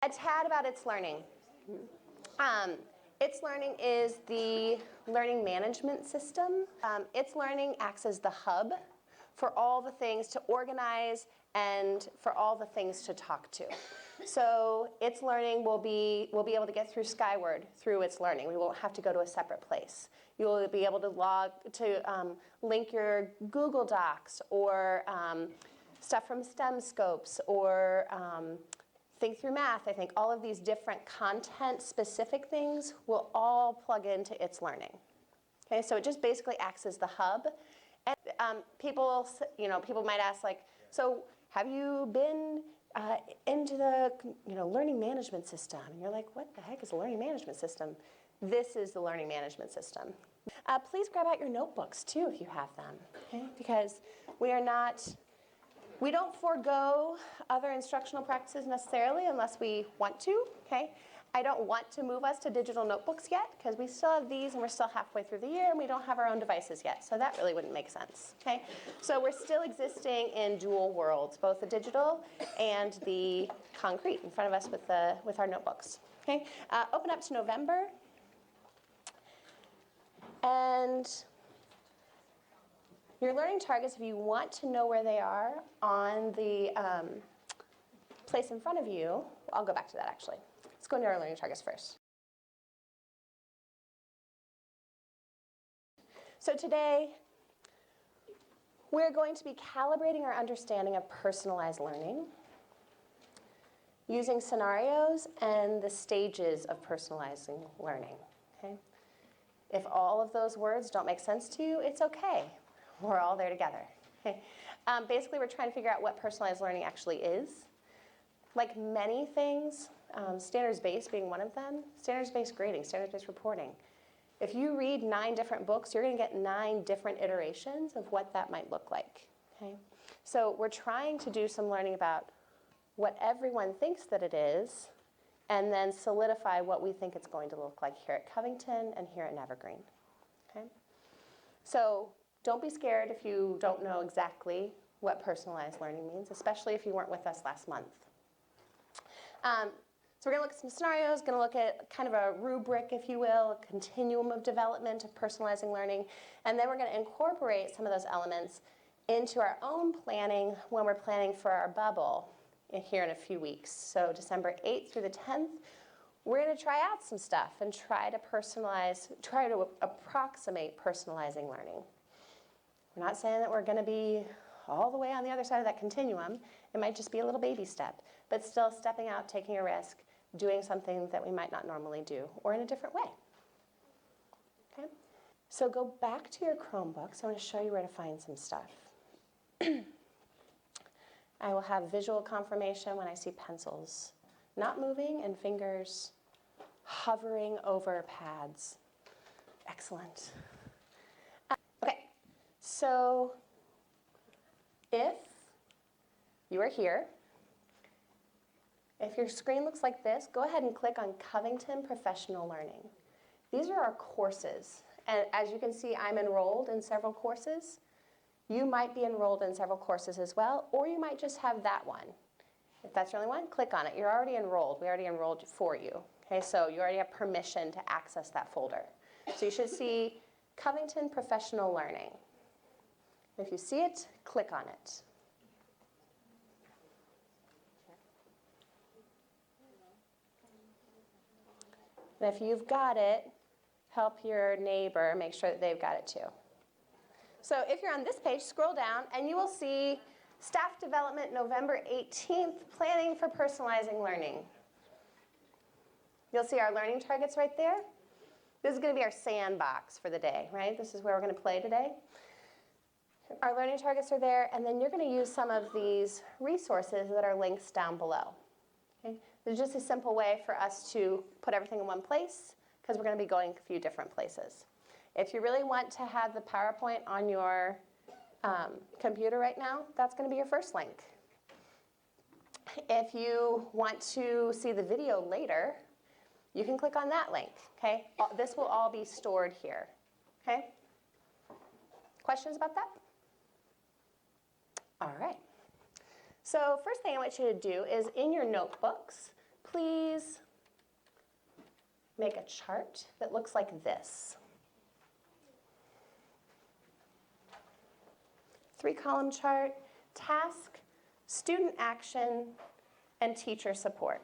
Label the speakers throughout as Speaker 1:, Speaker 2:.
Speaker 1: A tad about its learning. Its learning is the learning management system. Its learning acts as the hub for all the things to organize and for all the things to talk to. So its learning we'll be able to get through Skyward through its learning. We won't have to go to a separate place. You'll be able to link your Google Docs or stuff from STEM scopes or Think Through Math. I think all of these different content-specific things will all plug into its learning. Okay, so it just basically acts as the hub. And people might ask, like, so have you been into the learning management system? And you're like, what the heck is a learning management system? This is the learning management system. Please grab out your notebooks too if you have them, okay? Because we don't forego other instructional practices necessarily unless we want to, okay? I don't want to move us to digital notebooks yet because we still have these and we're still halfway through the year and we don't have our own devices yet, so that really wouldn't make sense, okay? So we're still existing in dual worlds, both the digital and the concrete in front of us with our notebooks, okay? Open up to November. And your learning targets, if you want to know where they are on the place in front of you, I'll go back to that actually. Let's go into our learning targets first. So today, we're going to be calibrating our understanding of personalized learning using scenarios and the stages of personalizing learning, okay? If all of those words don't make sense to you, it's okay. We're all there together. Okay? Basically, we're trying to figure out what personalized learning actually is. Like many things, standards-based being one of them, standards-based grading, standards-based reporting. If you read 9 different books, you're going to get 9 different iterations of what that might look like. Okay? So we're trying to do some learning about what everyone thinks that it is, and then solidify what we think it's going to look like here at Covington and here at Evergreen. Okay? So don't be scared if you don't know exactly what personalized learning means, especially if you weren't with us last month. So we're going to look at some scenarios, going to look at kind of a rubric, if you will, a continuum of development of personalizing learning, and then we're going to incorporate some of those elements into our own planning when we're planning for our bubble here in a few weeks. So December 8th through the 10th, we're going to try out some stuff and try to approximate personalizing learning. We're not saying that we're going to be all the way on the other side of that continuum. It might just be a little baby step, but still stepping out, taking a risk, doing something that we might not normally do, or in a different way. Okay? So go back to your Chromebooks. I want to show you where to find some stuff. I will have visual confirmation when I see pencils not moving and fingers hovering over pads. Excellent. Okay, so if you are here, if your screen looks like this, go ahead and click on Covington Professional Learning. These are our courses, and as you can see, I'm enrolled in several courses. You might be enrolled in several courses as well, or you might just have that one. If that's your only one, click on it. You're already enrolled. We already enrolled for you. Okay, so you already have permission to access that folder. So you should see Covington Professional Learning. If you see it, click on it. And if you've got it, help your neighbor make sure that they've got it too. So if you're on this page, scroll down and you will see Staff Development November 18th, Planning for Personalizing Learning. You'll see our learning targets right there. This is going to be our sandbox for the day, right? This is where we're going to play today. Our learning targets are there, and then you're going to use some of these resources that are links down below. Okay? It's just a simple way for us to put everything in one place because we're going to be going a few different places. If you really want to have the PowerPoint on your computer right now, that's going to be your first link. If you want to see the video later, you can click on that link. Okay? This will all be stored here. Okay? Questions about that? All right. So first thing I want you to do is in your notebooks, please make a chart that looks like this. 3-column chart, task, student action, and teacher support.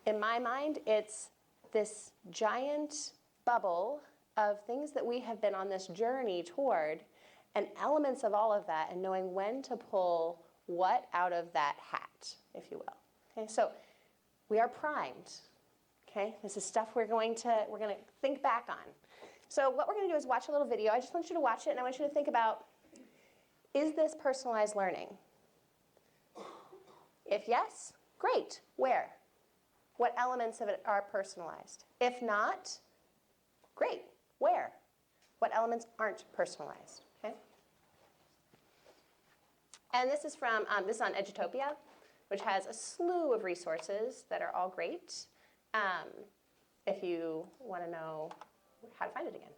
Speaker 1: In my mind, it's this giant bubble of things that we have been on this journey toward, and elements of all of that, and knowing when to pull what out of that hat, if you will. Okay, so we are primed. Okay, this is stuff we're going to think back on. So what we're going to do is watch a little video. I just want you to watch it, and I want you to think about, is this personalized learning? If yes, great. Where? What elements of it are personalized? If not, great. Where? What elements aren't personalized? Okay. And this is from this is on Edutopia, which has a slew of resources that are all great. If you want to know how to find it again.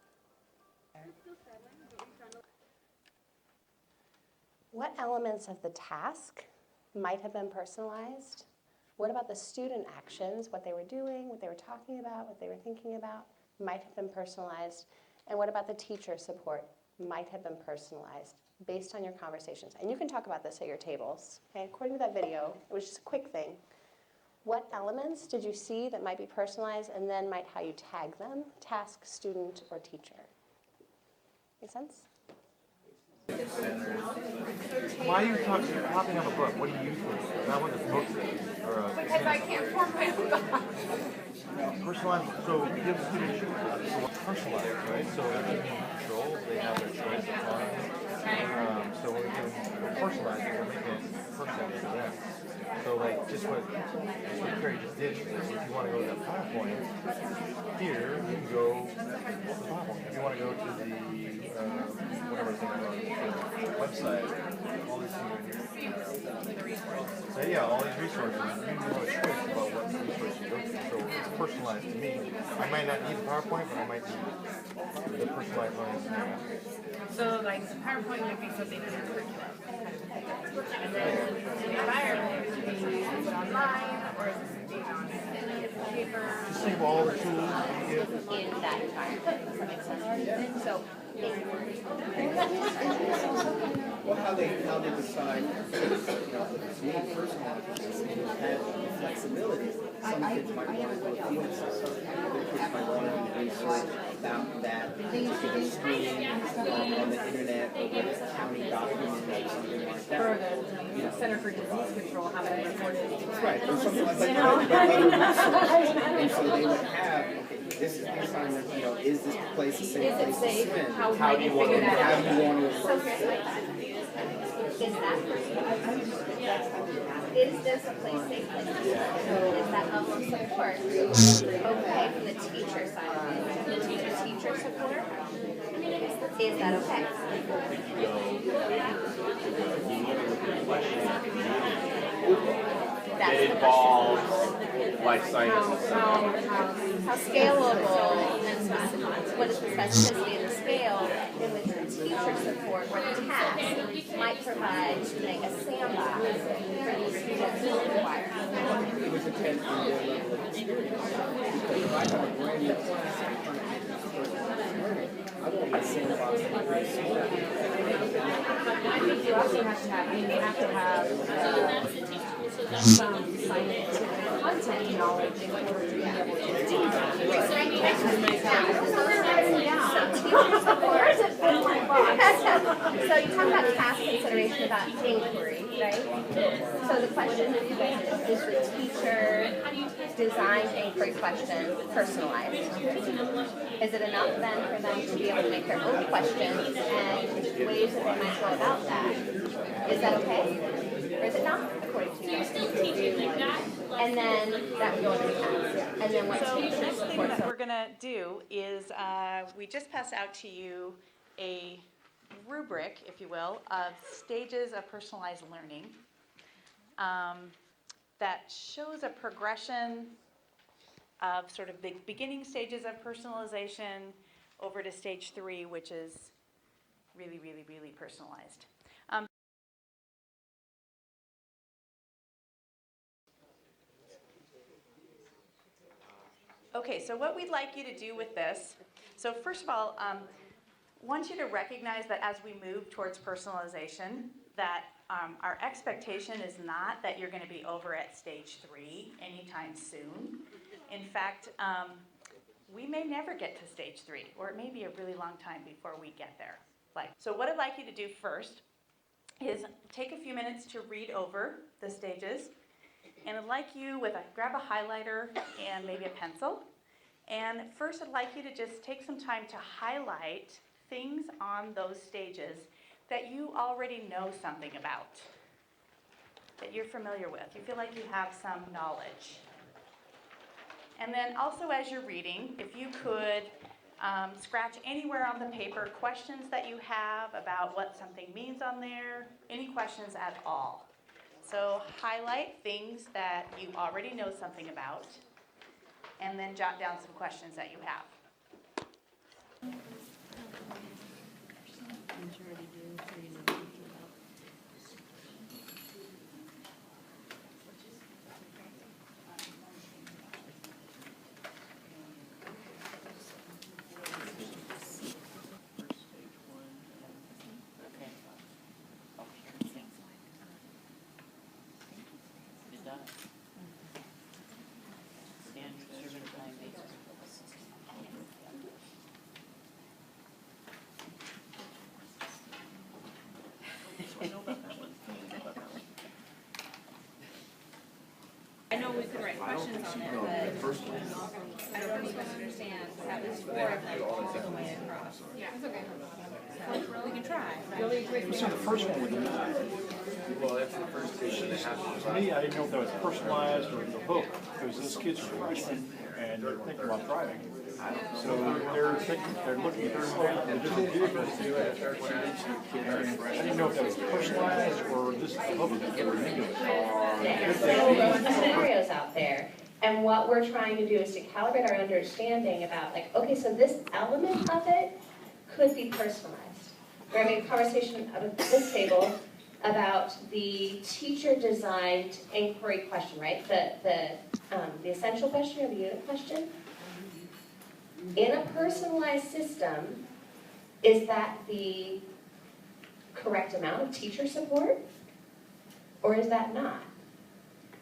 Speaker 1: What elements of the task might have been personalized? What about the student actions, what they were doing, what they were talking about, what they were thinking about, might have been personalized? And what about the teacher support might have been personalized based on your conversations? And you can talk about this at your tables. Okay? According to that video, it was just a quick thing. What elements did you see that might be personalized, and then might how you tag them, task, student, or teacher? Make sense?
Speaker 2: Why are you copying up a book? What do you use for it? Not what the book says. Or
Speaker 3: because I can't form my own thought.
Speaker 2: personalized, so give students personalized, right? So they're taking control, they have their choice of time. So we're personalized, we're making it personal to them. So like just what Carrie just did, is if you want to go to the PowerPoint, here you can go to the PowerPoint. If you want to go to the whatever thing on the website, all these things right here. So yeah, all these resources, you have a choice about what resource you go to. So it's personalized to me. I might not need the PowerPoint, but I might need the personalized learning scenario.
Speaker 3: So like the PowerPoint would be something in your curriculum. And then the environment would be online, or is this being on paper?
Speaker 2: Just think of all the tools you get.
Speaker 1: In that environment. Does that make sense? So,
Speaker 4: Well, how they decide, if it's being personalized, you have flexibility. Some kids might want to go field system, other kids might want to do research about that particular screen on the internet or with a county document or something like that.
Speaker 3: For the Center for Disease Control, how they report it.
Speaker 4: Right, or something like that, but other research. And so they would have, okay, this is the assignment, is this place a safe place to spend?
Speaker 3: How do you want to
Speaker 4: approach it?
Speaker 1: Is this a place safe place to spend? Is that level of support okay from the teacher side? The teacher support? Is that okay? That's
Speaker 5: it involves life sciences.
Speaker 1: How scalable and what is the specificity of the scale in which the teacher support or the task might provide like a sandbox for these students to acquire.
Speaker 4: It was a test on their level of experience. Because if I have a brand new class and I'm trying to teach this personalized learning, I want my sandbox to be very small.
Speaker 3: I think you also have to have, you have to have some scientific content knowledge in order to be able to do that.
Speaker 1: So you talk about task consideration about inquiry, right? So the question is the teacher designed inquiry question personalized? Is it enough then for them to be able to make their own questions and ways that they might go about that? Is that okay? Or is it not according to you?
Speaker 6: Still teaching like that.
Speaker 1: And then that would go into the task. And then what
Speaker 7: So the
Speaker 1: teacher
Speaker 7: next thing
Speaker 1: support.
Speaker 7: that we're going to do is we just passed out to you a rubric, if you will, of stages of personalized learning that shows a progression of sort of the beginning stages of personalization over to stage 3, which is really, really, really personalized. Okay, so what we'd like you to do with this, so first of all, want you to recognize that as we move towards personalization, that our expectation is not that you're going to be over at stage 3 anytime soon. In fact, we may never get to stage 3, or it may be a really long time before we get there. So what I'd like you to do first is take a few minutes to read over the stages, and I'd like you grab a highlighter and maybe a pencil. And first I'd like you to just take some time to highlight things on those stages that you already know something about, that you're familiar with. You feel like you have some knowledge. And then also as you're reading, if you could scratch anywhere on the paper questions that you have about what something means on there, any questions at all. So highlight things that you already know something about, and then jot down some questions that you have.
Speaker 6: I know we could write questions on it, but I don't even understand at least 4 of them all the way across.
Speaker 3: Yeah, it's okay.
Speaker 6: We can try.
Speaker 2: So the first one would be,
Speaker 5: Well, that's the first thing they have
Speaker 2: to me, I didn't know if that was personalized or the hook, because those kids are freshmen and they're thinking about driving. So they're looking at the different vehicles. I didn't know if that was personalized or just the hook that they were into it.
Speaker 1: Scenarios out there, and what we're trying to do is to calibrate our understanding about, like, okay, so this element of it could be personalized. We're having a conversation at this table about the teacher-designed inquiry question, right? The essential question or the unit question. In a personalized system, is that the correct amount of teacher support, or is that not?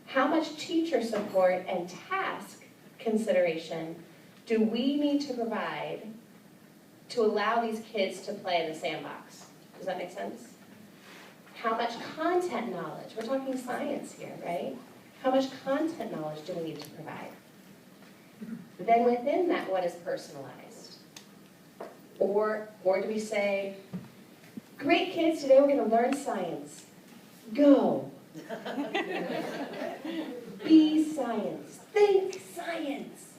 Speaker 1: How much teacher support and task consideration do we need to provide to allow these kids to play in the sandbox? Does that make sense? How much content knowledge? We're talking science here, right? How much content knowledge do we need to provide? Then within that, what is personalized? Or do we say, great kids, today we're going to learn science. Go. Be science. Think science.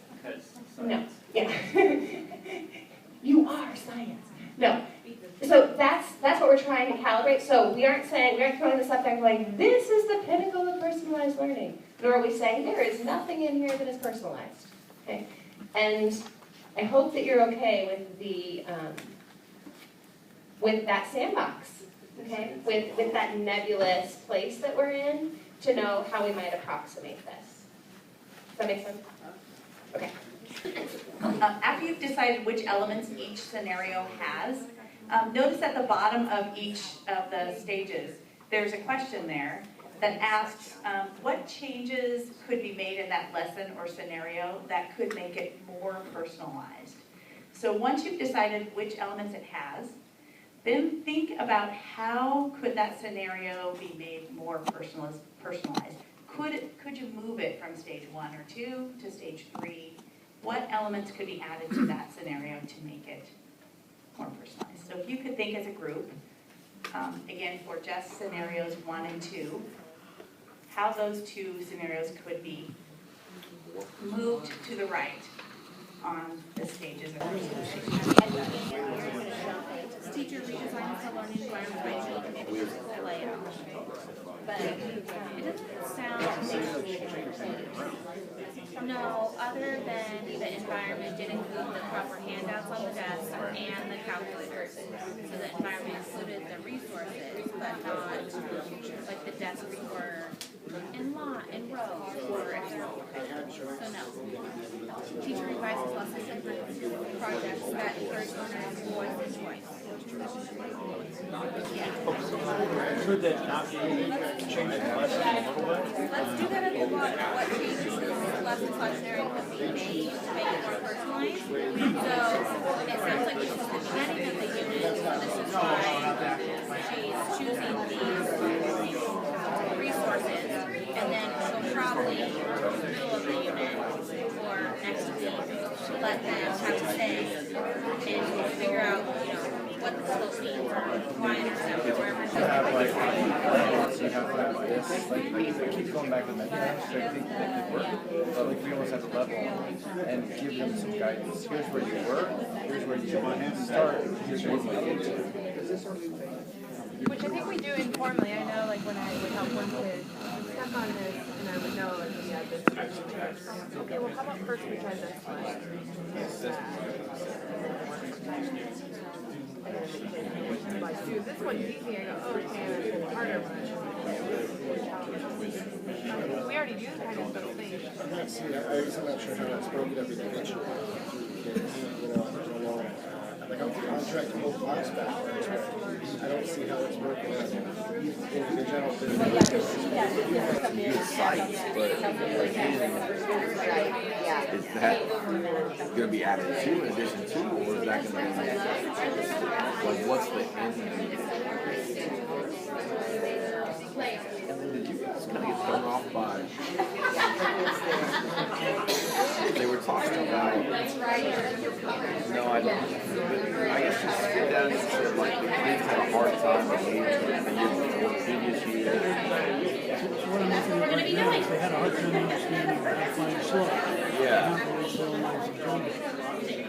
Speaker 1: No. Yeah. You are science. No. So that's what we're trying to calibrate. So we aren't throwing this up there going, this is the pinnacle of personalized learning. Nor are we saying there is nothing in here that is personalized. Okay? And I hope that you're okay with that sandbox, okay? With that nebulous place that we're in, to know how we might approximate this. Does that make sense? Okay.
Speaker 7: After you've decided which elements each scenario has, notice at the bottom of each of the stages, there's a question there that asks what changes could be made in that lesson or scenario that could make it more personalized. So once you've decided which elements it has, then think about how could that scenario be made more personalized. Could you move it from stage 1 or 2 to stage 3? What elements could be added to that scenario to make it more personalized? So if you could think as a group, again, for just scenarios 1 and 2, how those 2 scenarios could be moved to the right on the stages of
Speaker 6: Teacher redesigns the learning environment by changing the physical layout. But it doesn't sound, no, other than the environment did include the proper handouts on the desk and the calculators. So the environment included the resources, but not like the desks were and law and row for example. So no. Teacher revises lessons and group projects that encourage learners to voice and choice.
Speaker 2: Could that not be changing the lesson a little bit?
Speaker 6: Let's do that at the bottom. What changes this lesson scenario could be made to make it more personalized? So it sounds like this is the beginning of the unit, so this is why she's choosing these resources, and then she'll probably, in the middle of the unit or next week, let them have to say and figure out, what the slope means or why intercept or wherever.
Speaker 2: Like, keep going back to that task, so I think that could work. But like, we almost have to level and give them some guidance. Here's where you work, here's where you want to start, here's where you get to.
Speaker 3: Which I think we do informally. I know, like, when I would help one kid step on this, and I would know, like, we had this. Okay, well, how about first we try this one? And then the kid, like, dude, this one's easy. I go, oh, okay, that's a little harder one. We already do kind of little things.
Speaker 8: I'm not sure how that's broken up individually. Like I'm contracting the whole class backwards. I don't see how it's broken up in the general business.
Speaker 5: Is that going to be added to in addition to, or is that going to be like what's the end? Did you guys kind of get thrown off by? They were talking about. No, I don't. But I guess just sit down and said like the kids had a hard time engaging the previous year.
Speaker 9: What I'm looking at right now is they had a hard time understanding how to find slope.
Speaker 5: Yeah.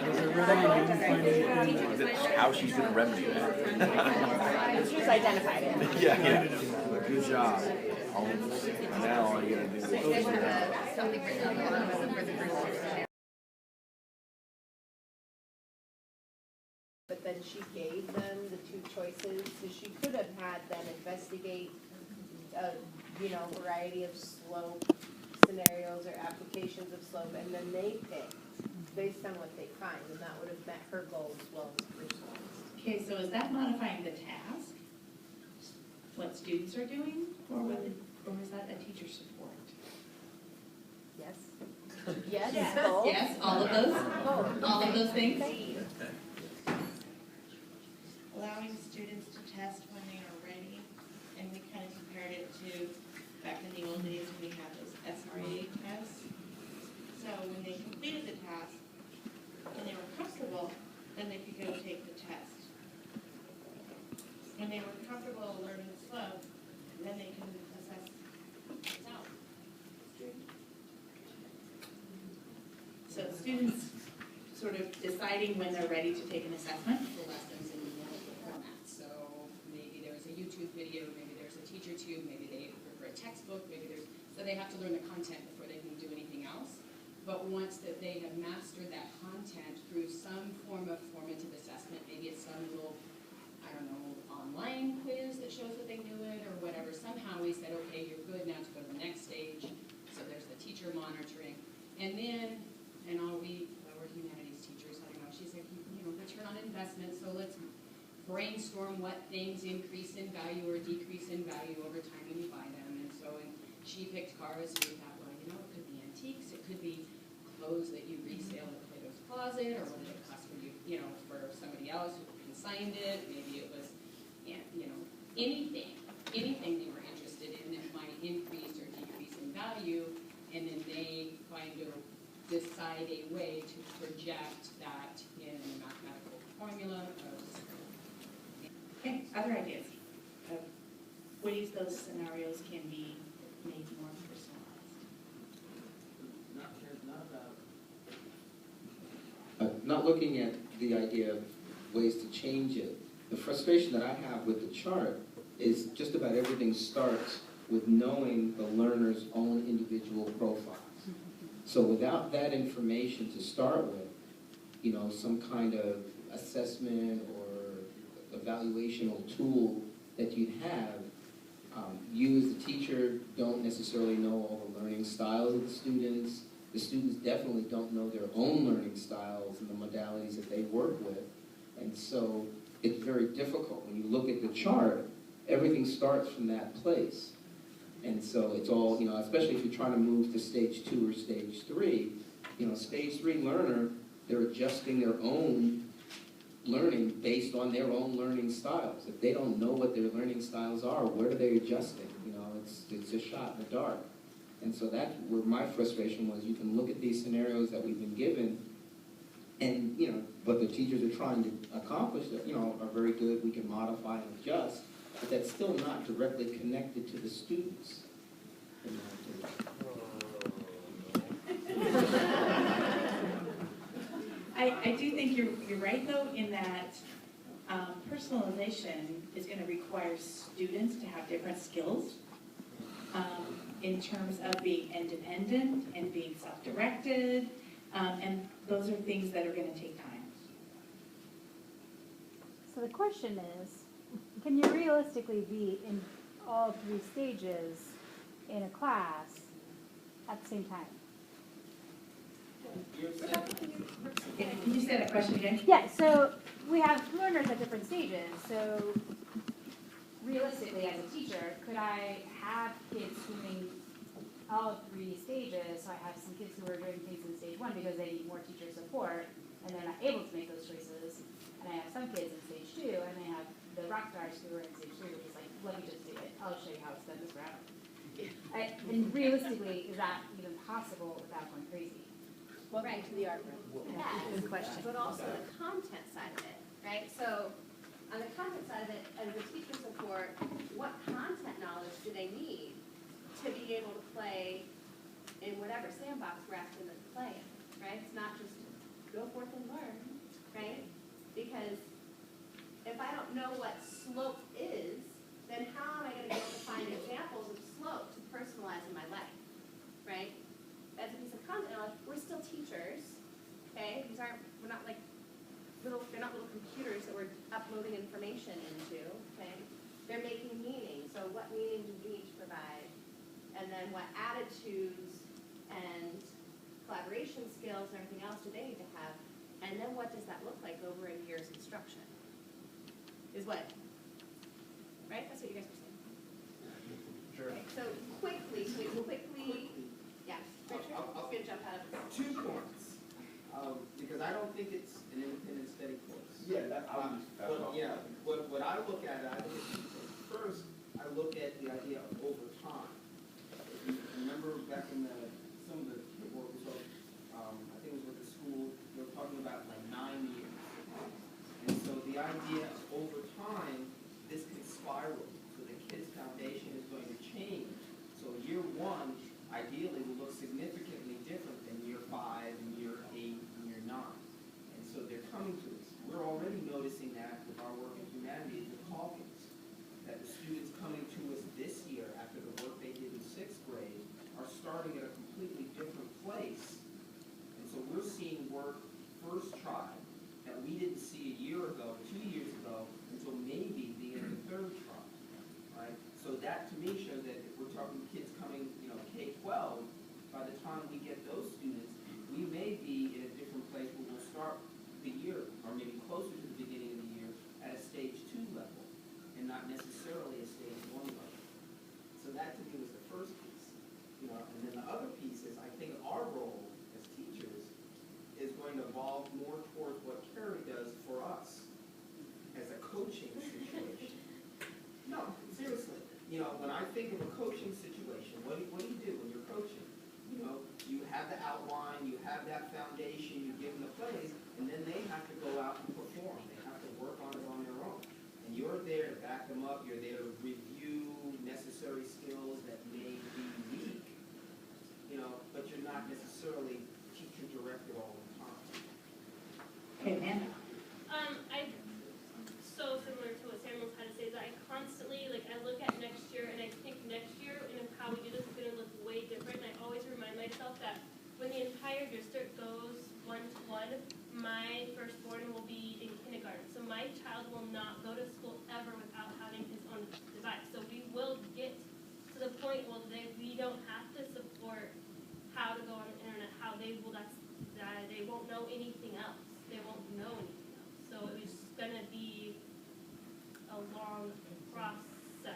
Speaker 9: As I read on, I didn't find anything.
Speaker 5: That's how she's going to remedy that.
Speaker 1: She's identified it.
Speaker 5: Yeah. Good job. Now all you got to do is.
Speaker 10: But then she gave them the two choices, so she could have had them investigate a, variety of slope scenarios or applications of slope, and then they pick based on what they find, and that would have met her goal as well as personalized.
Speaker 11: Okay, so is that modifying the task? What students are doing, or is that a teacher support?
Speaker 10: Yes? Yes,
Speaker 11: Yes,
Speaker 10: both.
Speaker 11: yes, all of those?
Speaker 10: Both.
Speaker 11: All of those things?
Speaker 6: Allowing students to test when they are ready, and we kind of compared it to back in the old days when we had those SRA tests. So when they completed the task and they were comfortable, then they could go take the test. When they were comfortable learning the slope, then they can assess themselves.
Speaker 11: So students sort of deciding when they're ready to take an assessment.
Speaker 12: The lessons in multiple formats. So maybe there's a YouTube video, maybe there's a teacher tube, maybe they prefer a textbook, so they have to learn the content before they can do anything else. But once that they have mastered that content through some form of formative assessment, maybe it's some little, online quiz that shows that they knew it or whatever, somehow we said, okay, you're good now to go to the next stage. So there's the teacher monitoring. And then, we're humanities teachers, she said, return on investment, so let's brainstorm what things increase in value or decrease in value over time when you buy them. And she picked cars, we thought, it could be antiques, it could be clothes that you resale at Plato's Closet, or what did it cost for you, for somebody else who consigned it, maybe it was, anything they were interested in that might increase or decrease in value, and then they kind of decide a way to project that in a mathematical formula.
Speaker 11: Okay, other ideas of ways those scenarios can be made more personalized?
Speaker 4: Not looking at the idea of ways to change it. The frustration that I have with the chart is just about everything starts with knowing the learner's own individual profiles. So without that information to start with, some kind of assessment or evaluational tool that you'd have,
Speaker 13: You as the teacher don't necessarily know all the learning styles of the students. The students definitely don't know their own learning styles and the modalities that they work with. And so it's very difficult. When you look at the chart, everything starts from that place. And so it's all, especially if you're trying to move to stage 2 or stage 3, stage 3 learner, they're adjusting their own learning based on their own learning styles. If they don't know what their learning styles are, where are they adjusting? It's a shot in the dark. And so that's where my frustration was. You can look at these scenarios that we've been given, and what the teachers are trying to accomplish that are very good. We can modify and adjust, but that's still not directly connected to the students. In my opinion.
Speaker 11: I do think you're right, though, in that personalization is going to require students to have different skills in terms of being independent and being self-directed, and those are things that are going to take time.
Speaker 14: So the question is, can you realistically be in all 3 stages in a class at the same time?
Speaker 11: Can you say that question again?
Speaker 14: Yeah, so we have learners at different stages. So realistically, as a teacher, could I have kids doing all 3 stages? So I have some kids who are doing things in stage 1 because they need more teacher support, and they're not able to make those choices. And I have some kids in stage 2, and they have the rock stars who are in stage 3, which is like, let me just do it. I'll show you how it's done this round. And realistically, is that even possible without going crazy?
Speaker 10: Welcome to the art room.
Speaker 1: Good question.
Speaker 10: But also the content side of it, right? So on the content side of it, as a teacher support, what content knowledge do they need to be able to play in whatever sandbox we're asking them to play in, right? It's not just go forth and learn, right? Because if I don't know what slope is, then how am I going to be able to find examples of slope to personalize in my life, right? That's a piece of content knowledge. We're still teachers, okay? We're not like they're not little computers that we're uploading information into, okay? They're making meaning. So what meaning do we need to provide? And then what attitudes and collaboration skills and everything else do they need to have? And then what does that look like over a year's instruction? Is what? Right? That's what you guys were saying.
Speaker 2: Sure.
Speaker 10: Okay, so quickly, yeah. Richard, I'm just gonna jump out of this.
Speaker 4: 2 points, because I don't think it's an independent steady course.
Speaker 8: Yeah, that's
Speaker 4: What I look at, I look at 2 things. First, I look at the idea of over time. If you remember back in some of the work we saw, I think it was with the school, they were talking about like 9 years. And so the idea of over time, this can spiral. So the kid's foundation is going to change. So year 1, ideally, will look significantly different than year 5 and year 8 and year 9. And so they're coming to us. We're already noticing that with our work in humanities with Hawkins, that the students coming to us this year after the work they did in 6th grade are starting at a completely different place. And so we're seeing work first try that we didn't see a year ago, 2 years ago, until maybe the end of the 3rd try, right? So that to me shows that if we're talking kids coming, K-12, by the time we get those students, we may be in a different place where we'll start the year, or maybe closer to the beginning of the year, at a stage 2 level, and not necessarily a stage 1 level. So that to me was the first piece. And then the other piece is I think our role as teachers is going to evolve more towards what Carrie does for us as a coaching situation. No, seriously. When I think of a coaching situation, what do you do when you're coaching? You have the outline, you have that foundation, you give them the plays, and then they have to go out and perform. They have to work on it on their own. And you're there to back them up. You're there to review necessary skills that may be weak, but you're not necessarily teacher-directed all the time.
Speaker 11: Okay, Amanda.
Speaker 15: So similar to what Samuel's had to say, is I constantly, I look at next year and I think next year and how we do this is going to look way different. And I always remind myself that when the entire district goes 1-to-1, my firstborn will be in kindergarten. So my child will not go to school ever without having his own device. So we will get else. They won't know anything else. So it's gonna be a long process.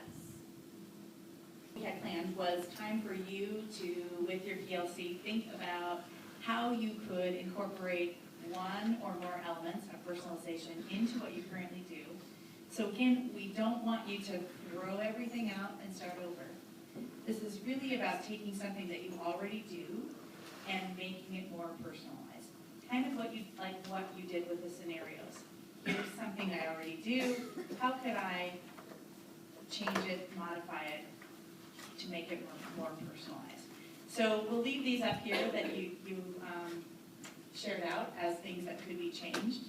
Speaker 11: We had planned was time for you to, with your PLC, think about how you could incorporate one or more elements of personalization into what you currently do. So again, we don't want you to throw everything out and start over. This is really about taking something that you already do and making it more personalized. Kind of what you did with the scenarios. Here's something I already do. How could I change it, modify it to make it more personalized? So we'll leave these up here that you shared out as things that could be changed.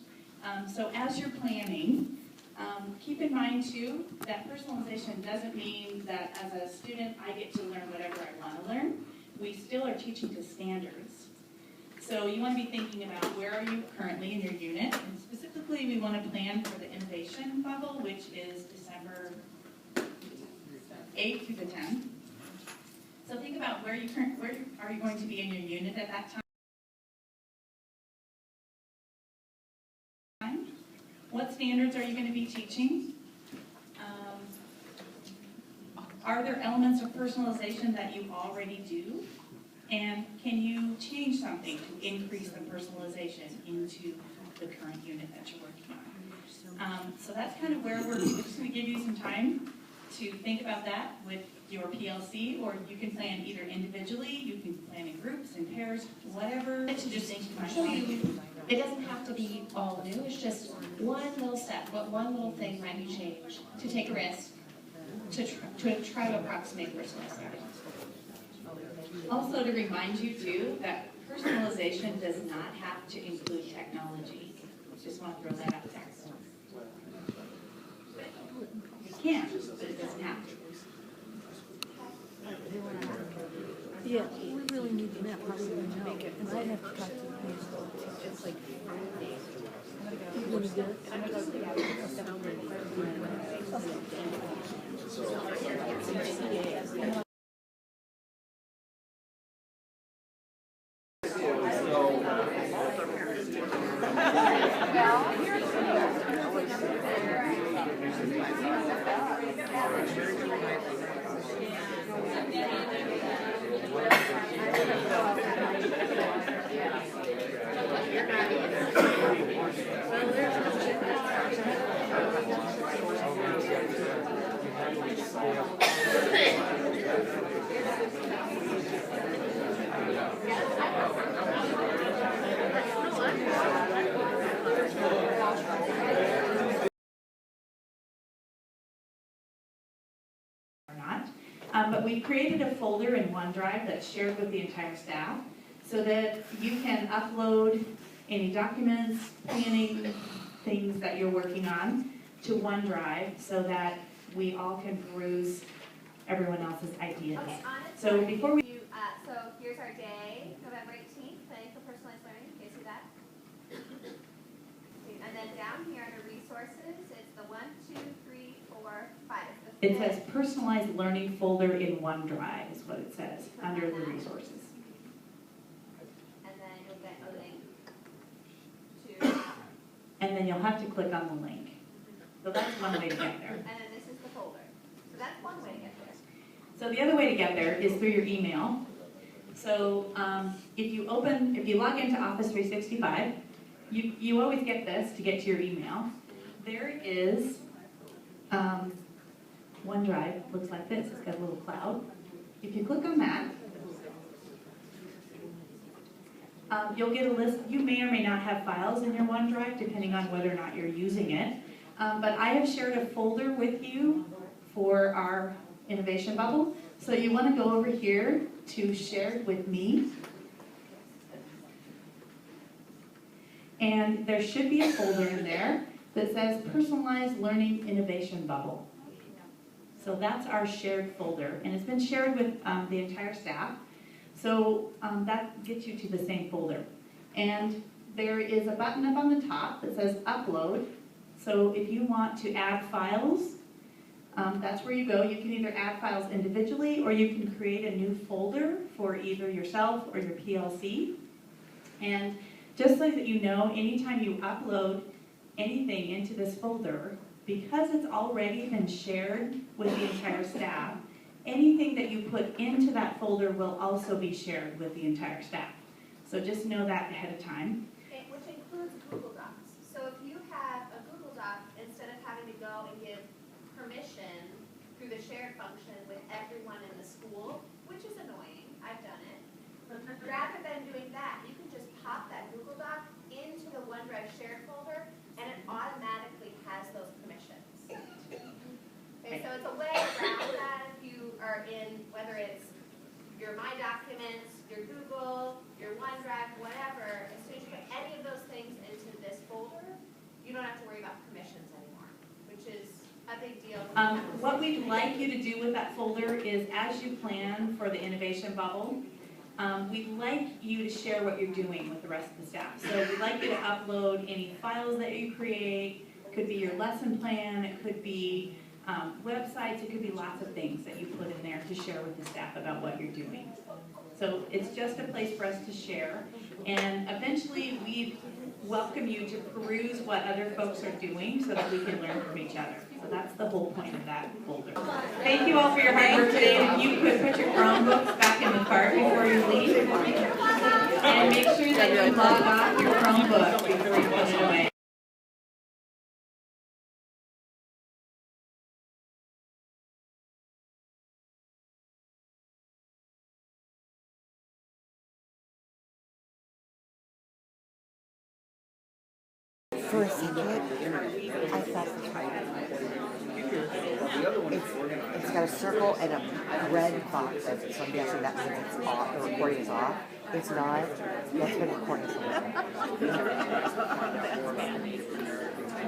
Speaker 11: So as you're planning, keep in mind too that personalization doesn't mean that as a student I get to learn whatever I want to learn. We still are teaching to standards. So you want to be thinking about where are you currently in your unit, and specifically we want to plan for the innovation bubble, which is December 8th through the 10th. So think about where are you going to be in your unit at that time? What standards are you going to be teaching? Are there elements of personalization that you already do? And can you change something to increase the personalization into the current unit that you're working on? So that's kind of where we're just going to give you some time to think about that with your PLC, or you can plan either individually, you can plan in groups, in pairs, whatever.
Speaker 16: To just show you, it doesn't have to be all new, it's just one little step, but one little thing might be changed to take a risk, to try to approximate personalized learning.
Speaker 11: Also to remind you too that personalization does not have to include technology. Just want to throw that out there. You can, but it doesn't have to.
Speaker 3: Yeah, we really need the map, probably now, and I'd have to talk to the principal. It's like, what is it?
Speaker 11: But we created a folder in OneDrive that's shared with the entire staff so that you can upload any documents, planning, things that you're working on to OneDrive so that we all can peruse everyone else's ideas.
Speaker 6: Okay, on it.
Speaker 11: So before we...
Speaker 6: So here's our day, November 18th, planning for personalized learning. Can you see that? And then down here under resources, it's the 1, 2, 3, 4, 5.
Speaker 11: It says personalized learning folder in OneDrive is what it says under the resources.
Speaker 6: And then you'll get a link to...
Speaker 11: And then you'll have to click on the link. So that's one way to get there.
Speaker 6: And then this is the folder. So that's one way to get there.
Speaker 11: So the other way to get there is through your email. So if you log into Office 365, you always get this to get to your email. There is OneDrive, looks like this. It's got a little cloud. If you click on that, you'll get a list. You may or may not have files in your OneDrive, depending on whether or not you're using it. But I have shared a folder with you for our innovation bubble. So you want to go over here to share with me. And there should be a folder in there that says personalized learning innovation bubble. So that's our shared folder, and it's been shared with the entire staff. So that gets you to the same folder. And there is a button up on the top that says upload. So if you want to add files, that's where you go. You can either add files individually, or you can create a new folder for either yourself or your PLC. And just so that you know, anytime you upload anything into this folder, because it's already been shared with the entire staff, anything that you put into that folder will also be shared with the entire staff. So just know that ahead of time.
Speaker 17: Which includes Google Docs. So if you have a Google Doc, instead of having to go and give permission through the shared function with everyone in the school, which is annoying, I've done it, rather than doing that, you can just pop that Google Doc into the OneDrive shared folder, and it automatically has those permissions. Okay, so it's a way around that if you are in, whether it's your My Documents, your Google, your OneDrive, whatever, as soon as you put any of those things into this folder, you don't have to worry about permissions anymore, which is a big deal.
Speaker 11: What we'd like you to do with that folder is, as you plan for the innovation bubble, we'd like you to share what you're doing with the rest of the staff. So we'd like you to upload any files that you create. It could be your lesson plan, it could be websites, it could be lots of things that you put in there to share with the staff about what you're doing. So it's just a place for us to share, and eventually we welcome you to peruse what other folks are doing so that we can learn from each other. So that's the whole point of that folder. Thank you all for your hard work today. If you could put your Chromebooks back in the cart before you leave, and make sure that you log off your Chromebook before you put it away.
Speaker 18: For a second, I thought it's got a circle and a red box, so I'm guessing that means it's off, the recording is off. It's not. That's been recording somewhere.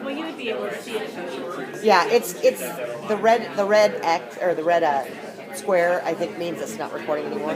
Speaker 7: Well, you would be able to see it.
Speaker 18: Yeah, it's the red X or the red square. I think means it's not recording anymore.